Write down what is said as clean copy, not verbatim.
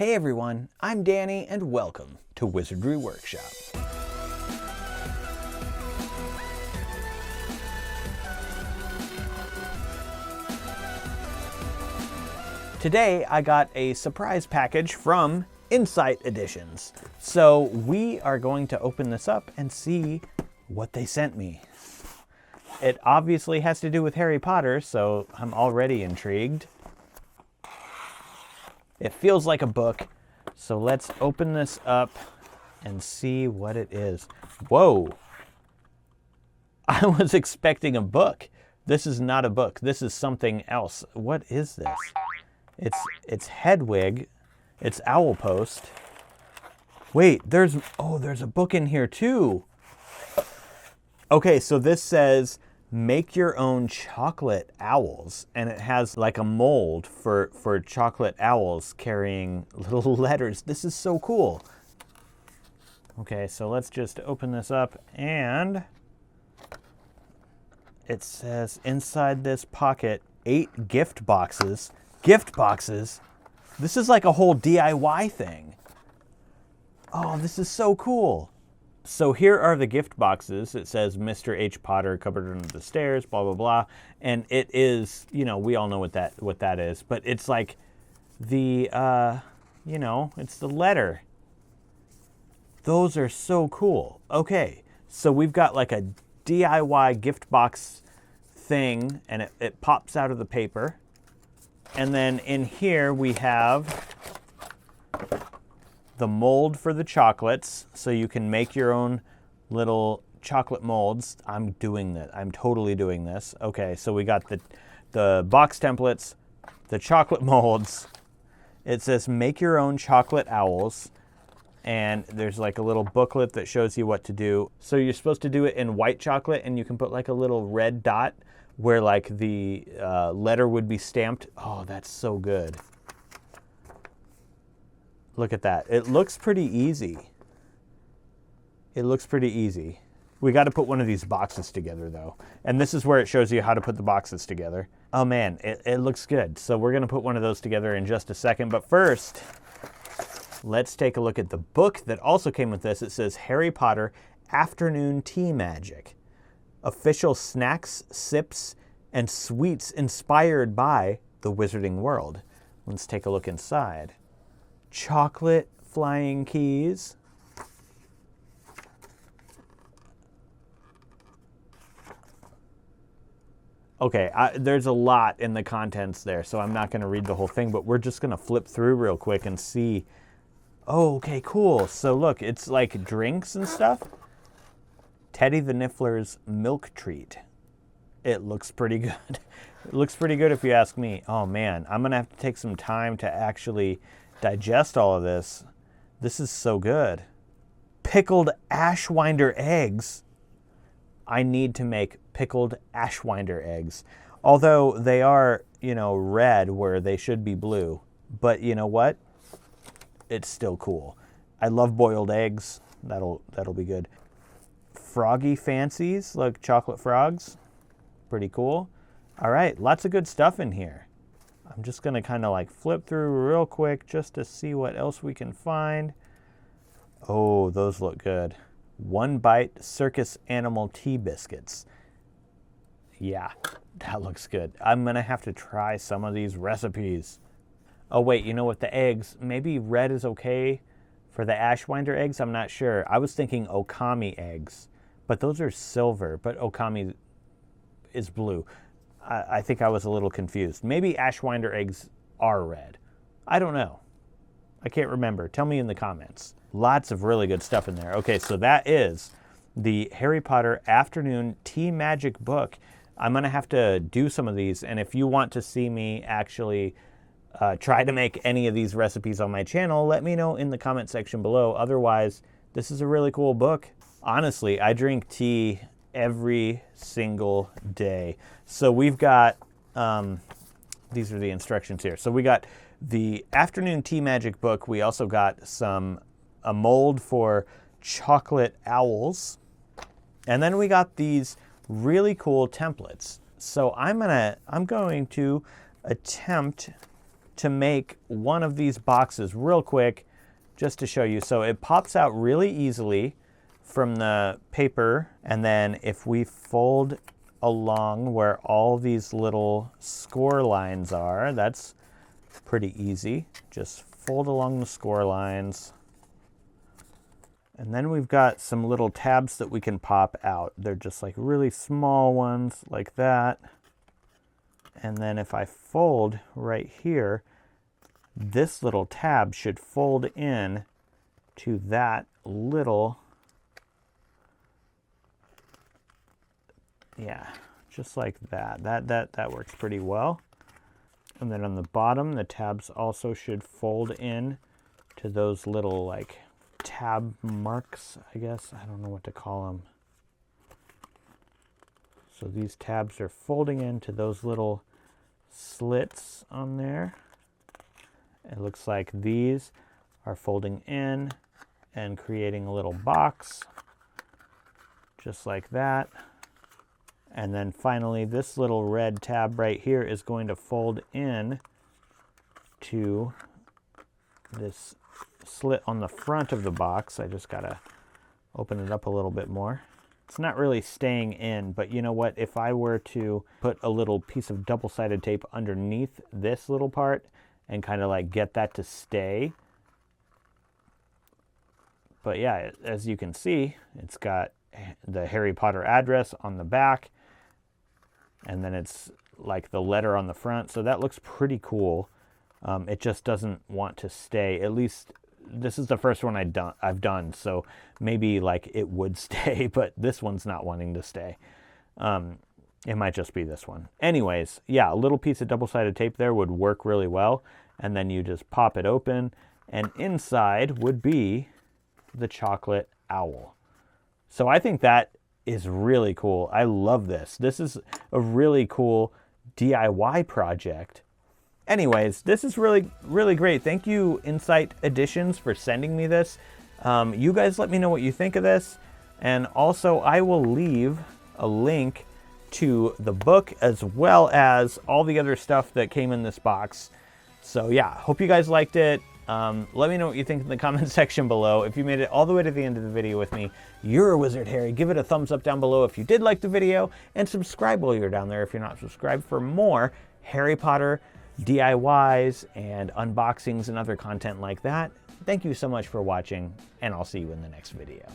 Hey everyone, I'm Danny and welcome to Wizardry Workshop. Today I got a surprise package from Insight Editions. So we are going to open this up and see what they sent me. It obviously has to do with Harry Potter, so I'm already intrigued. It feels like a book, so let's open this up and see what it is. Whoa! I was expecting a book. This is not a book. This is something else. What is this? It's Hedwig. It's Owl Post. Wait, there's a book in here too. Okay, so this says make your own chocolate owls, and it has like a mold for chocolate owls carrying little letters. This is so cool. Okay, so let's just open this up, and it says inside this pocket 8 gift boxes. Gift boxes? This is like a whole DIY thing. Oh, this is so cool. So here are the gift boxes. It says Mr. H. Potter, cupboard under the stairs, blah, blah, blah. And it is, you know, we all know what that is. But it's like the, it's the letter. Those are so cool. Okay, so we've got like a DIY gift box thing, and it pops out of the paper. And then in here we have the mold for the chocolates, so you can make your own little chocolate molds. I'm doing that. I'm totally doing this. Okay, so we got the box templates, the chocolate molds. It says make your own chocolate owls, and there's like a little booklet that shows you what to do. So you're supposed to do it in white chocolate, and you can put like a little red dot where like the letter would be stamped. Oh, that's so good. Look at that. It looks pretty easy. It looks pretty easy. We got to put one of these boxes together though. And this is where it shows you how to put the boxes together. Oh man, it looks good. So we're going to put one of those together in just a second. But first, let's take a look at the book that also came with this. It says Harry Potter Afternoon Tea Magic. Official snacks, sips, and sweets inspired by the Wizarding World. Let's take a look inside. Chocolate flying keys. Okay, there's a lot in the contents there, so I'm not going to read the whole thing, but we're just going to flip through real quick and see. Oh, okay, cool. So look, it's like drinks and stuff. Teddy the Niffler's milk treat. It looks pretty good. It looks pretty good if you ask me. Oh man, I'm gonna have to take some time to actually digest all of this. This is so good. Pickled ashwinder eggs. I need to make pickled ashwinder eggs. Although they are, red where they should be blue. But you know what? It's still cool. I love boiled eggs. That'll be good. Froggy fancies, like chocolate frogs. Pretty cool. All right, lots of good stuff in here. I'm just gonna kind of like flip through real quick just to see what else we can find. Oh, those look good. One Bite Circus Animal Tea Biscuits. Yeah, that looks good. I'm gonna have to try some of these recipes. Oh wait, you know what, the eggs, maybe red is okay for the ashwinder eggs. I'm not sure. I was thinking okami eggs. But those are silver, but okami is blue. I think I was a little confused. Maybe ashwinder eggs are red. I don't know. I can't remember. Tell me in the comments. Lots of really good stuff in there. Okay, so that is the Harry Potter Afternoon Tea Magic book. I'm going to have to do some of these, and if you want to see me actually try to make any of these recipes on my channel, let me know in the comment section below. Otherwise, this is a really cool book. Honestly, I drink tea every single day. So we've got, these are the instructions here. So we got the Afternoon Tea Magic book. We also got a mold for chocolate owls. And then we got these really cool templates. So I'm going to attempt to make one of these boxes real quick just to show you. So it pops out really easily from the paper, and then if we fold along where all these little score lines are, that's pretty easy. Just fold along the score lines. And then we've got some little tabs that we can pop out. They're just like really small ones like that. And then if I fold right here, this little tab should fold in to that little, yeah, just like that. That works pretty well. And then on the bottom, the tabs also should fold in to those little like tab marks, I guess. I don't know what to call them. So these tabs are folding into those little slits on there. It looks like these are folding in and creating a little box, just like that. And then finally, this little red tab right here is going to fold in to this slit on the front of the box. I just gotta open it up a little bit more. It's not really staying in, but you know what? If I were to put a little piece of double-sided tape underneath this little part and kind of like get that to stay. But yeah, as you can see, it's got the Harry Potter address on the back, and then it's like the letter on the front. So that looks pretty cool. It just doesn't want to stay. At least this is the first one I've done, so maybe like it would stay, but this one's not wanting to stay. It might just be this one. Anyways, yeah, a little piece of double-sided tape there would work really well. And then you just pop it open, and inside would be the chocolate owl. So I think that is really cool. I love this. This is a really cool DIY project. Anyways, this is really, really great. Thank you, Insight Editions, for sending me this. You guys let me know what you think of this. And also, I will leave a link to the book as well as all the other stuff that came in this box. So yeah, hope you guys liked it. Let me know what you think in the comment section below. If you made it all the way to the end of the video with me, you're a Wizard Harry. Give it a thumbs up down below if you did like the video, and subscribe while you're down there if you're not subscribed for more Harry Potter DIYs and unboxings and other content like that. Thank you so much for watching, and I'll see you in the next video.